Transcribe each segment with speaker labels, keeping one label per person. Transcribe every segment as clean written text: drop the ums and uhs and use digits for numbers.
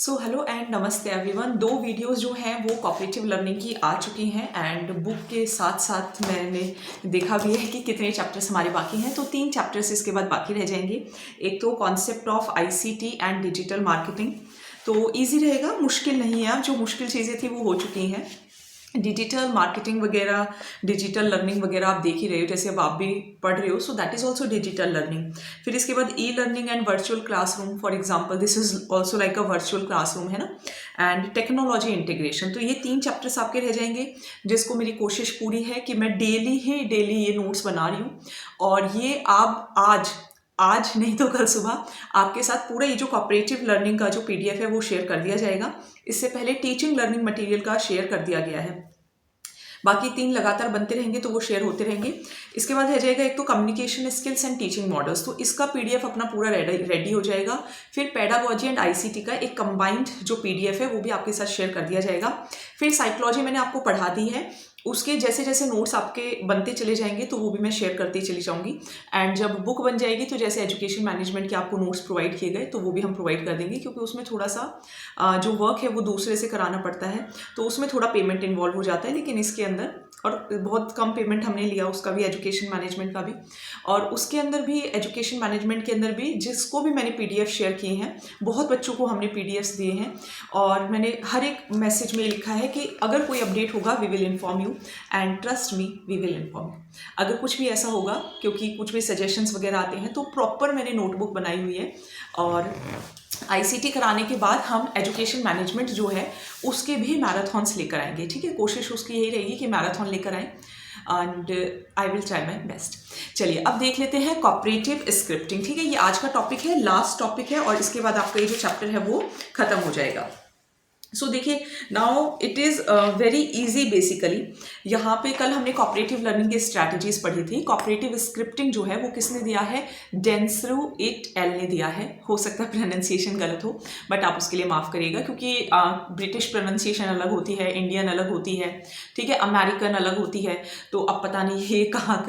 Speaker 1: So hello and नमस्ते everyone. दो videos जो हैं वो कॉपरेटिव लर्निंग की आ चुकी हैं एंड बुक के साथ साथ मैंने देखा भी है कि कितने चैप्टर्स हमारे बाकी हैं। तो 3 चैप्टर्स इसके बाद बाकी रह जाएंगे। एक तो concept of ICT and digital marketing, तो इजी रहेगा, मुश्किल नहीं है। अब जो मुश्किल चीज़ें थी वो हो चुकी हैं। डिजिटल मार्केटिंग वगैरह, डिजिटल लर्निंग वगैरह आप देख ही रहे हो, जैसे अब आप भी पढ़ रहे हो, so that is also digital learning. फिर इसके बाद e learning and virtual classroom, for example this is also like a virtual classroom, है ना। एंड टेक्नोलॉजी इंटीग्रेशन, तो ये 3 चैप्टर्स आपके रह जाएंगे, जिसको मेरी कोशिश पूरी है कि मैं डेली ये नोट्स बना रही हूँ। और ये आप आज नहीं तो कल सुबह आपके साथ पूरा ये जो कॉपरेटिव लर्निंग का जो पीडीएफ है वो शेयर कर दिया जाएगा। इससे पहले टीचिंग लर्निंग मटेरियल का शेयर कर दिया गया है। बाकी 3 लगातार बनते रहेंगे तो वो शेयर होते रहेंगे। इसके बाद रह जाएगा एक तो communication skills and teaching models, तो इसका पीडीएफ अपना पूरा रेडी हो जाएगा। फिर पेडागोजी एंड आईसीटी का एक कंबाइंड जो पीडीएफ है वो भी आपके साथ शेयर कर दिया जाएगा। फिर साइकोलॉजी मैंने आपको पढ़ा दी है, उसके जैसे जैसे नोट्स आपके बनते चले जाएंगे तो वो भी मैं शेयर करती चली जाऊंगी। एंड जब बुक बन जाएगी तो जैसे एजुकेशन मैनेजमेंट के आपको नोट्स प्रोवाइड किए गए तो वो भी हम प्रोवाइड कर देंगे, क्योंकि उसमें थोड़ा सा जो वर्क है वो दूसरे से कराना पड़ता है, तो उसमें थोड़ा पेमेंट इन्वॉल्व हो जाता है। लेकिन इसके अंदर और बहुत कम पेमेंट हमने लिया उसका भी, एजुकेशन मैनेजमेंट का भी। और उसके अंदर भी, एजुकेशन मैनेजमेंट के अंदर भी, जिसको भी मैंने पीडीएफ शेयर किए हैं, बहुत बच्चों को हमने पीडीएफ्स दिए हैं। और मैंने हर एक मैसेज में लिखा है कि अगर कोई अपडेट होगा we will inform you and trust me we will inform you. अगर कुछ भी ऐसा होगा, क्योंकि कुछ भी सजेशंस वगैरह आते हैं, तो प्रॉपर मैंने नोटबुक बनाई हुई है। और आईसीटी कराने के बाद हम एजुकेशन मैनेजमेंट जो है उसके भी मैराथॉन्स लेकर आएंगे, ठीक है। कोशिश उसकी यही रहेगी कि मैराथन लेकर आएँ and I will try my best. चलिए अब देख लेते हैं कॉपरेटिव स्क्रिप्टिंग, ठीक है। ये आज का टॉपिक है, लास्ट टॉपिक है, और इसके बाद आपका ये जो चैप्टर है वो खत्म हो जाएगा। सो देखिए, now it is very easy basically. यहाँ पे कल हमने कॉपरेटिव लर्निंग की स्ट्रैटेजीज पढ़ी थी। कॉपरेटिव स्क्रिप्टिंग जो है वो किसने दिया है? डेंसरू इट एल ने दिया है। हो सकता है प्रोनाउंसिएशन गलत हो, बट आप उसके लिए माफ़ करिएगा, क्योंकि ब्रिटिश प्रोनाउंसिएशन अलग होती है, इंडियन अलग होती है, ठीक है, अमेरिकन अलग होती है। तो अब पता नहीं ये कहाँ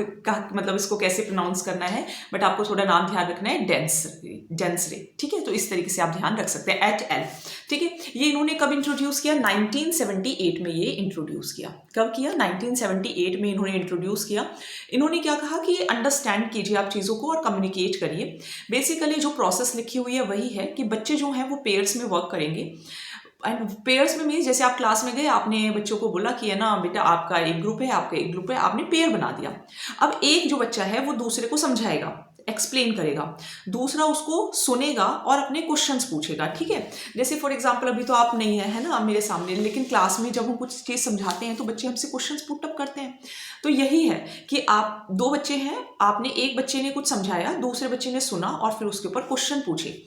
Speaker 1: मतलब इसको कैसे प्रोनाउंस करना है, बट आपको थोड़ा नाम ध्यान रखना है, डेंसरे, ठीक है। तो इस तरीके से आप ध्यान रख सकते हैं, एट एल, ठीक है। ये इन्होंने कब इंट्रोड्यूस किया? 1978 में ये इंट्रोड्यूस किया। कब किया? 1978 में इन्होंने इंट्रोड्यूस किया। इन्होंने क्या कहा कि अंडरस्टैंड कीजिए आप चीज़ों को और कम्युनिकेट करिए। बेसिकली जो प्रोसेस लिखी हुई है वही है कि बच्चे जो हैं वो पेयर्स में वर्क करेंगे। एंड पेयर्स में मीन्स जैसे आप क्लास में गए, आपने बच्चों को बोला कि है ना बेटा आपका एक ग्रुप है, आपका एक ग्रुप है, आपने पेयर बना दिया। अब एक जो बच्चा है वो दूसरे को समझाएगा, एक्सप्लेन करेगा, दूसरा उसको सुनेगा और अपने क्वेश्चंस पूछेगा, ठीक है। जैसे फॉर एग्जांपल अभी तो आप नहीं है ना मेरे सामने, लेकिन क्लास में जब हम कुछ चीज़ समझाते हैं तो बच्चे हमसे क्वेश्चंस पुट अप करते हैं। तो यही है कि आप 2 बच्चे हैं, आपने एक बच्चे ने कुछ समझाया, दूसरे बच्चे ने सुना और फिर उसके ऊपर क्वेश्चन पूछे,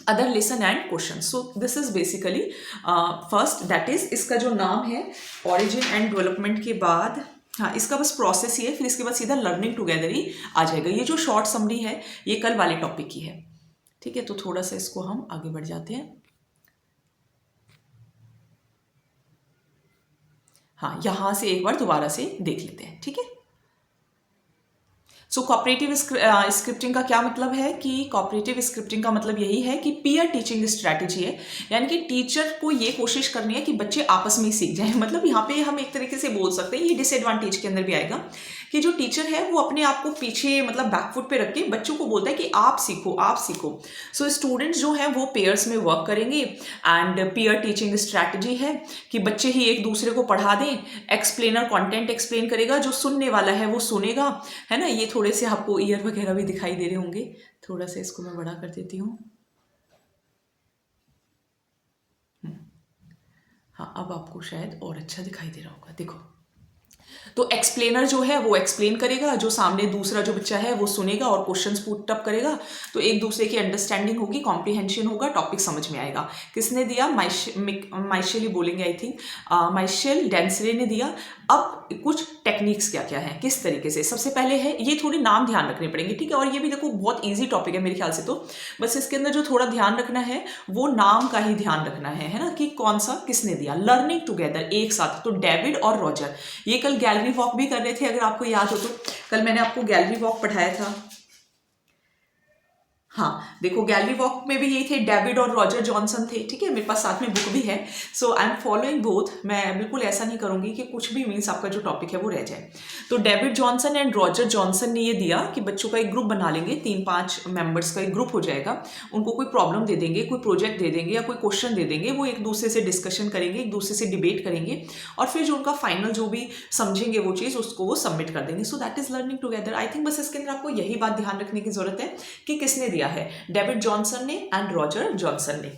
Speaker 1: other listen and question. So this is basically first, that is इसका जो नाम है ऑरिजिन एंड डेवलपमेंट के बाद, हाँ, इसका बस प्रोसेस ही है, फिर इसके बाद सीधा लर्निंग टुगेदर ही आ जाएगा। ये जो शॉर्ट समरी है ये कल वाले टॉपिक की है, ठीक है। तो थोड़ा सा इसको हम आगे बढ़ जाते हैं। हाँ, यहां से एक बार दोबारा से देख लेते हैं, ठीक है। सो कॉपरेटिव स्क्रिप्टिंग का क्या मतलब है? कि कॉपरेटिव स्क्रिप्टिंग का मतलब यही है कि पीयर टीचिंग स्ट्रैटेजी है, यानी कि टीचर को ये कोशिश करनी है कि बच्चे आपस में ही सीख जाएं। मतलब यहाँ पे हम एक तरीके से बोल सकते हैं, ये डिसएडवांटेज के अंदर भी आएगा कि जो टीचर है वो अपने आप को पीछे मतलब बैकफुट पे रख के बच्चों को बोलता है कि आप सीखो, आप सीखो। सो स्टूडेंट्स जो हैं वो पेयर्स में वर्क करेंगे एंड पीयर टीचिंग स्ट्रैटेजी है कि बच्चे ही एक दूसरे को पढ़ा दें। एक्सप्लेनर कंटेंट एक्सप्लेन करेगा, जो सुनने वाला है वो सुनेगा, है ना। ये थोड़े से आपको ईयर वगैरह भी दिखाई दे रहे होंगे, थोड़ा सा इसको मैं बड़ा कर देती हूँ। हाँ, अब आपको शायद और अच्छा दिखाई दे रहा होगा, देखो। तो एक्सप्लेनर जो है वो एक्सप्लेन करेगा, जो सामने दूसरा जो बच्चा है वो सुनेगा और क्वेश्चंस पुट अप करेगा। तो एक दूसरे की अंडरस्टैंडिंग होगी, कॉम्प्रिहेंशन होगा, टॉपिक समझ में आएगा। किसने दिया? माइशेल ही बोलेंगे आई थिंक, माइशेल डेंसरे ने दिया। अब कुछ टेक्निक्स क्या क्या है, किस तरीके से। सबसे पहले है, ये थोड़े नाम ध्यान रखने पड़ेंगे, ठीक है। और ये भी देखो बहुत ईजी टॉपिक है मेरे ख्याल से, तो बस इसके अंदर जो थोड़ा ध्यान रखना है वो नाम का ही ध्यान रखना है ना, कि कौन सा किसने दिया। लर्निंग टुगेदर, एक साथ, तो डेविड और रॉजर। ये कल गैलरी वॉक भी कर रहे थे, अगर आपको याद हो तो। कल मैंने आपको गैलरी वॉक पढ़ाया था। हाँ देखो, गैलरी वॉक में भी यही थे, डेविड और रॉजर जॉनसन थे, ठीक है, मेरे पास साथ में बुक भी है। सो आई एम फॉलोइंग बोथ। मैं बिल्कुल ऐसा नहीं करूंगी कि कुछ भी मीन्स आपका जो टॉपिक है वो रह जाए। तो David Johnson and Roger Johnson ने ये दिया कि बच्चों का एक ग्रुप बना लेंगे, 3-5 मेंबर्स का एक ग्रुप हो जाएगा, उनको कोई प्रॉब्लम दे देंगे, कोई प्रोजेक्ट दे देंगे या कोई क्वेश्चन दे देंगे, वो एक दूसरे से डिस्कशन करेंगे, एक दूसरे से डिबेट करेंगे और फिर जो उनका फाइनल जो भी समझेंगे वो चीज़ उसको वो सबमिट कर देंगे। So that is learning together. I think बस इसके अंदर आपको यही बात ध्यान रखने की जरूरत है कि किसने दिया है, डेविड जॉनसन ने एंड रॉजर जॉनसन ने।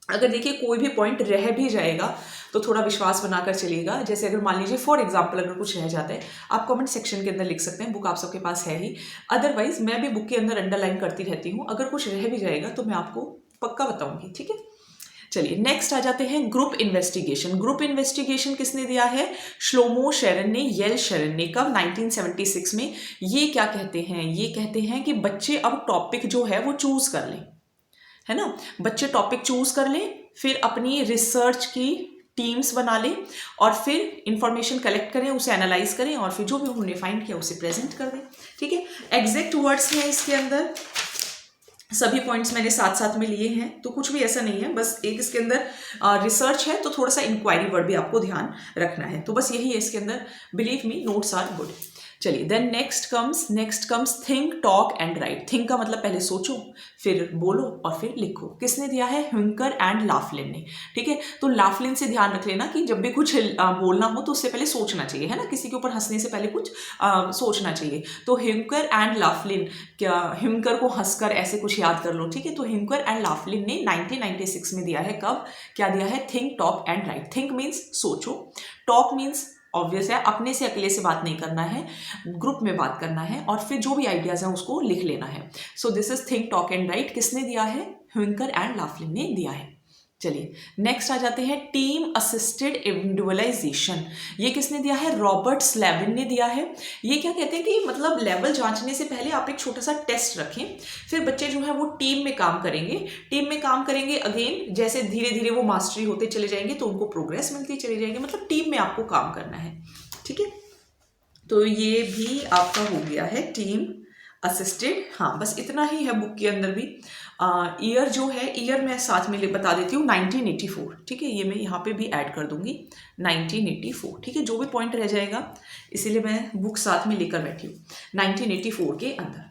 Speaker 1: अगर देखिए कोई भी पॉइंट रह भी जाएगा तो थोड़ा विश्वास बनाकर चलिएगा। जैसे अगर मान लीजिए फॉर एग्जांपल अगर कुछ रह जाता है, आप कमेंट सेक्शन के अंदर लिख सकते हैं, बुक आप सबके पास है ही। अदरवाइज मैं भी बुक के अंदर अंडरलाइन करती रहती हूँ, अगर कुछ रह भी जाएगा तो मैं आपको पक्का बताऊंगी, ठीक है। चलिए नेक्स्ट आ जाते हैं ग्रुप इन्वेस्टिगेशन। ग्रुप इन्वेस्टिगेशन किसने दिया है, श्लोमो शेरन ने, येल शेरन ने। कब, 1976 में। ये क्या कहते हैं, ये कहते हैं कि बच्चे अब टॉपिक जो है वो चूज कर लें, है ना, बच्चे टॉपिक चूज कर लें, फिर अपनी रिसर्च की टीम्स बना लें और फिर इंफॉर्मेशन कलेक्ट करें, उसे एनालाइज करें और फिर जो भी उन्होंने फाइंड किया उसे प्रेजेंट कर दें, ठीक है। एग्जैक्ट वर्ड्स हैं इसके अंदर, सभी पॉइंट्स मैंने साथ साथ में लिए हैं, तो कुछ भी ऐसा नहीं है, बस एक इसके अंदर रिसर्च है तो थोड़ा सा इंक्वायरी वर्ड भी आपको ध्यान रखना है, तो बस यही है इसके अंदर। Believe me, notes are good. चलिए then next comes think talk and write. Think का मतलब पहले सोचो, फिर बोलो और फिर लिखो। किसने दिया है, ह्यूंकर एंड लाफलिन ने, ठीक है। तो लाफलिन से ध्यान रख लेना कि जब भी कुछ बोलना हो तो उससे पहले सोचना चाहिए, है ना, किसी के ऊपर हंसने से पहले कुछ सोचना चाहिए। तो ह्यूंकर एंड लाफलिन, क्या ह्यूंकर को हंसकर ऐसे कुछ याद कर लो, ठीक है। तो ह्यूंकर एंड लाफलिन ने 1996 में दिया है। कब, क्या दिया है, think talk and write. Think means सोचो, टॉक मीन्स ऑब्वियस है अपने से अकेले से बात नहीं करना है, ग्रुप में बात करना है और फिर जो भी आइडियाज हैं उसको लिख लेना है। So this is think talk and right. किसने दिया है, ह्यूंकर एंड लाफलिन ने दिया है। चलिए नेक्स्ट आ जाते हैं टीम असिस्टेड इंडिविजुअलाइजेशन। ये किसने दिया है, रॉबर्ट स्लेविन ने दिया है। ये क्या कहते हैं कि मतलब लेवल जांचने से पहले आप एक छोटा सा टेस्ट रखें, फिर बच्चे जो है वो टीम में काम करेंगे, टीम में काम करेंगे। अगेन जैसे धीरे धीरे वो मास्टरी होते चले जाएंगे तो उनको प्रोग्रेस मिलती चले जाएंगे, मतलब टीम में आपको काम करना है, ठीक है। तो ये भी आपका हो गया है टीम असिस्टेड। हाँ बस इतना ही है बुक के अंदर भी। ईयर जो है, ईयर मैं साथ में बता देती हूँ, 1984, ठीक है। ये मैं यहाँ पे भी ऐड कर दूंगी 1984, ठीक है। जो भी पॉइंट रह जाएगा, इसीलिए मैं बुक साथ में लेकर बैठी हूँ 1984 के अंदर,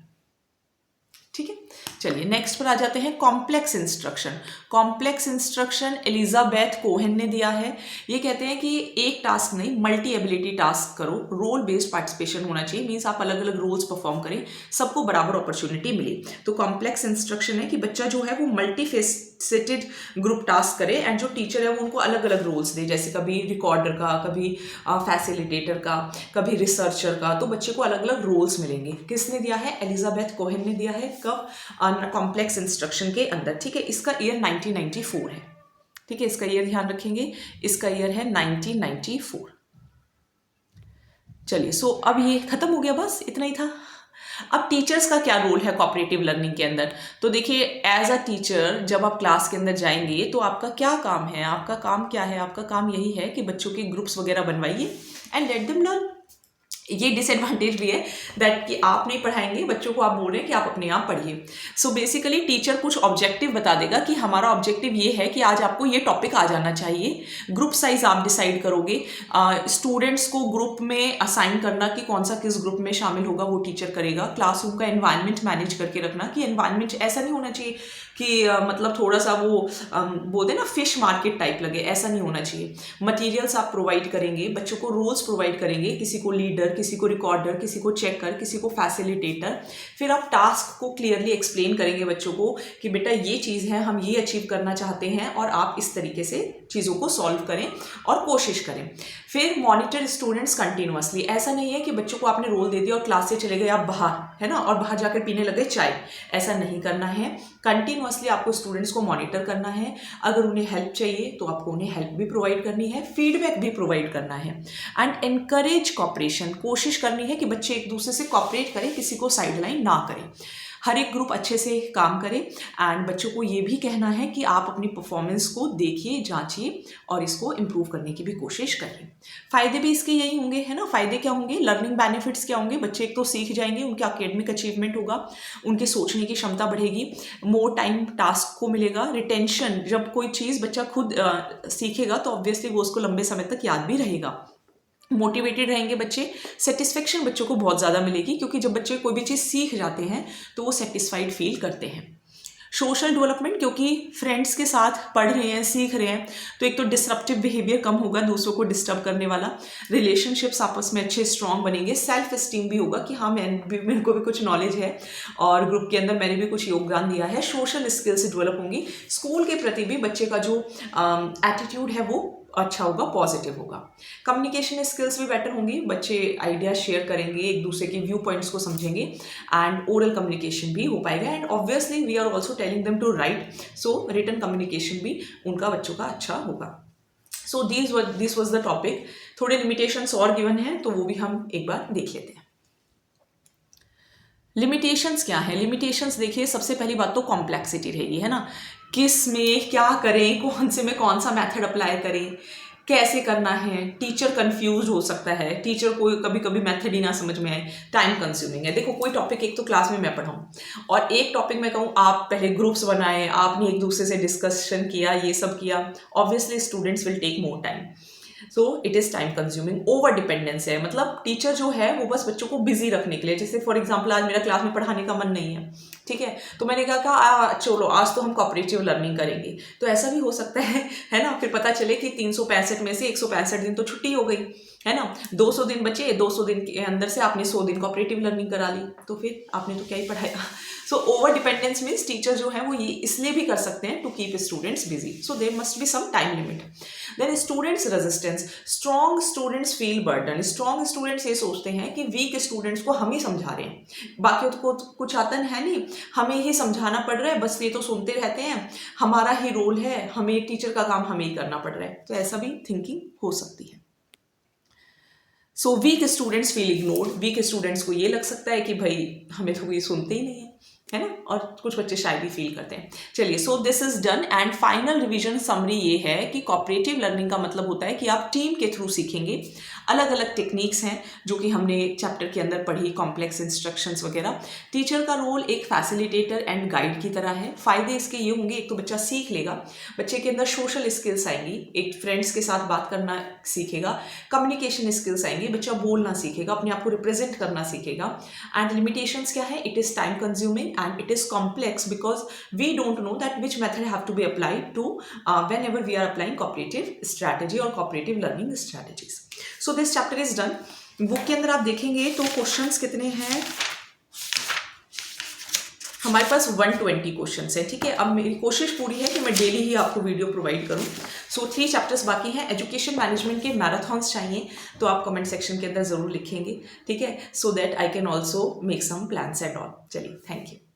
Speaker 1: ठीक है। चलिए नेक्स्ट पर आ जाते हैं complex instruction. Complex instruction Elizabeth Cohen ने दिया है। ये कहते हैं कि एक टास्क नहीं, मल्टी एबिलिटी टास्क करो, रोल बेस्ड पार्टिसिपेशन होना चाहिए, मीन्स आप अलग अलग रोल्स परफॉर्म करें, सबको बराबर अपॉर्चुनिटी मिले। तो कॉम्प्लेक्स इंस्ट्रक्शन है कि बच्चा जो है वो मल्टी फेसेटेड ग्रुप टास्क करे एंड जो टीचर है वो उनको अलग अलग रोल्स दे, जैसे कभी रिकॉर्डर का, कभी फैसिलिटेटर का, कभी रिसर्चर का, तो बच्चे को अलग अलग रोल्स मिलेंगे। किसने दिया है, एलिजाबेथ कोहेन ने दिया है। कब, कॉम्प्लेक्स इंस्ट्रक्शन के अंदर, ठीक है। इसका ईयर 1994 है, ठीक है। इसका ईयर ध्यान रखेंगे, इसका ईयर है 1994। चलिए सो अब ये खत्म हो गया, बस इतना ही था। अब टीचर्स का क्या रोल है कोऑपरेटिव लर्निंग के अंदर, तो देखिए एज अ टीचर जब आप क्लास के अंदर जाएंगे तो आपका क्या काम है, आपका काम क्या है, आपका काम यही है कि बच्चों के ग्रुप्स वगैरह बनवाइए एंड लेट देम लर्न। ये डिसएडवांटेज भी है दैट कि आप नहीं पढ़ाएंगे बच्चों को, आप बोल रहे हैं कि आप अपने आप पढ़िए। सो बेसिकली टीचर कुछ ऑब्जेक्टिव बता देगा कि हमारा ऑब्जेक्टिव ये है कि आज आपको ये टॉपिक आ जाना चाहिए। ग्रुप साइज आप डिसाइड करोगे, स्टूडेंट्स को ग्रुप में असाइन करना कि कौन सा किस ग्रुप में शामिल होगा वो टीचर करेगा। क्लासरूम का एनवायरनमेंट मैनेज करके रखना कि एनवायरनमेंट ऐसा नहीं होना चाहिए कि मतलब थोड़ा सा वो बोलते ना फिश मार्केट टाइप लगे, ऐसा नहीं होना चाहिए। मटेरियल्स आप प्रोवाइड करेंगे, बच्चों को रोल्स प्रोवाइड करेंगे, किसी को लीडर, किसी को रिकॉर्डर, किसी को चेकर, किसी को फैसिलिटेटर। फिर आप टास्क को क्लियरली एक्सप्लेन करेंगे बच्चों को कि बेटा ये चीज़ है, हम ये अचीव करना चाहते हैं और आप इस तरीके से चीज़ों को सॉल्व करें और कोशिश करें। फिर मॉनिटर स्टूडेंट्स कंटिन्यूअसली, ऐसा नहीं है कि बच्चों को आपने रोल दे दिया और क्लास से चले गए आप बाहर, है ना, और बाहर जाकर पीने लगे चाय, ऐसा नहीं करना है। कंटिन्यूअसली आपको स्टूडेंट्स को मॉनिटर करना है। अगर उन्हें हेल्प चाहिए तो आपको उन्हें हेल्प भी प्रोवाइड करनी है, फीडबैक भी प्रोवाइड करना है एंड एनकरेज कॉपरेशन। कोशिश करनी है कि बच्चे एक दूसरे से कॉपरेट करें, किसी को साइडलाइन ना करें। हर एक ग्रुप अच्छे से काम करे एंड बच्चों को ये भी कहना है कि आप अपनी परफॉर्मेंस को देखिए, जांचिए और इसको इम्प्रूव करने की भी कोशिश करिए। फ़ायदे भी इसके यही होंगे, है ना। फ़ायदे क्या होंगे, लर्निंग बेनिफिट्स क्या होंगे, बच्चे एक तो सीख जाएंगे, उनके एकेडमिक अचीवमेंट होगा, उनके सोचने की क्षमता बढ़ेगी, मोर टाइम टास्क को मिलेगा, रिटेंशन, जब कोई चीज़ बच्चा खुद सीखेगा तो ऑब्वियसली वो उसको लंबे समय तक याद भी रहेगा, मोटिवेटेड रहेंगे बच्चे, सेटिस्फेक्शन बच्चों को बहुत ज़्यादा मिलेगी, क्योंकि जब बच्चे कोई भी चीज़ सीख जाते हैं तो वो सेटिस्फाइड फील करते हैं। सोशल डेवलपमेंट, क्योंकि फ्रेंड्स के साथ पढ़ रहे हैं, सीख रहे हैं, तो एक तो डिसरप्टिव बिहेवियर कम होगा, दूसरों को डिस्टर्ब करने वाला, रिलेशनशिप्स आपस में अच्छे स्ट्रांग बनेंगे, सेल्फ एस्टीम भी होगा कि हाँ मेरे को भी कुछ नॉलेज है और ग्रुप के अंदर मैंने भी कुछ योगदान दिया है, सोशल स्किल्स डेवलप होंगी, स्कूल के प्रति भी बच्चे का जो एटीट्यूड है वो अच्छा होगा, पॉजिटिव होगा, कम्युनिकेशन स्किल्स भी बेटर होंगी, बच्चे आइडिया शेयर करेंगे, एक दूसरे के व्यू पॉइंट्स को समझेंगे एंड ओरल कम्युनिकेशन भी हो पाएगा and obviously we are also telling them to write, so written communication भी उनका बच्चों का अच्छा होगा। So this was the topic. थोड़े लिमिटेशंस और गिवन हैं तो वो भी हम एक बार देख लेते हैं। लिमिटेशंस क्या है, लिमिटेशंस देखिए, सबसे पहली बात तो कॉम्प्लेक्सिटी रहेगी, है ना, किस में क्या करें, कौन से में कौन सा मेथड अप्लाई करें, कैसे करना है, टीचर कंफ्यूज हो सकता है, टीचर को कभी कभी मेथड ही ना समझ में आए, टाइम कंज्यूमिंग है। देखो कोई टॉपिक एक तो क्लास में मैं पढ़ाऊँ और एक टॉपिक मैं कहूँ आप पहले ग्रुप्स बनाए, आपने एक दूसरे से डिस्कशन किया, ये सब किया, obviously students will take more time, so it is time consuming. Over dependence है, मतलब टीचर जो है वो बस बच्चों को बिजी रखने के लिए, जैसे फॉर एग्जांपल आज मेरा क्लास में पढ़ाने का मन नहीं है, ठीक है, तो मैंने कहा चलो आज तो हम कोऑपरेटिव लर्निंग करेंगे, तो ऐसा भी हो सकता है ना, फिर पता चले कि 365 में से 165 दिन तो छुट्टी हो गई, है ना, 200 दिन बचे, 200 दिन के अंदर से आपने 100 दिन कोऑपरेटिव लर्निंग करा ली, तो फिर आपने तो क्या ही पढ़ाया। So over dependence means teacher जो है वो ये इसलिए भी कर सकते हैं to keep students busy, so there must be some time limit. Then students resistance, strong students feel burden, strong students ये सोचते हैं कि वीक स्टूडेंट्स को हम ही समझा रहे हैं, बाकी को कुछ आता है नहीं, हमें ही समझाना पड़ रहा है, बस ये तो सुनते रहते हैं, हमारा ही रोल है, हमें टीचर का काम हमें ही करना पड़ रहा है, तो ऐसा भी थिंकिंग हो सकती है। So weak students feel ignored, weak students को ये लग सकता है कि भाई हमें तो कोई सुनते ही नहीं है ना, और कुछ बच्चे शायद भी फील करते हैं। चलिए, so this is done and final revision summary ये है कि कोऑपरेटिव लर्निंग का मतलब होता है कि आप टीम के थ्रू सीखेंगे, अलग अलग टेक्निक्स हैं जो कि हमने चैप्टर के अंदर पढ़ी, कॉम्प्लेक्स इंस्ट्रक्शंस वगैरह। टीचर का रोल एक फैसिलिटेटर एंड गाइड की तरह है। फायदे इसके ये होंगे, एक तो बच्चा सीख लेगा, बच्चे के अंदर सोशल स्किल्स आएंगी, एक फ्रेंड्स के साथ बात करना सीखेगा, कम्युनिकेशन स्किल्स आएंगी, बच्चा बोलना सीखेगा, अपने आप को रिप्रेजेंट करना सीखेगा। एंड लिमिटेशंस क्या है, it is time consuming and it is complex because we don't know that which method have to be applied to whenever we are applying cooperative strategy or cooperative learning strategies. So this chapter is done. Book के अंदर आप देखेंगे तो questions कितने हैं, हमारे पास 120 questions हैं, ठीक है। अब मेरी कोशिश पूरी है कि मैं डेली ही आपको वीडियो प्रोवाइड करूं। सो 3 चैप्टर्स बाकी हैं। एजुकेशन मैनेजमेंट के मैराथन्स चाहिए तो आप कमेंट सेक्शन के अंदर ज़रूर लिखेंगे, ठीक है, so that I can also make some plans and all. चलिए, थैंक यू।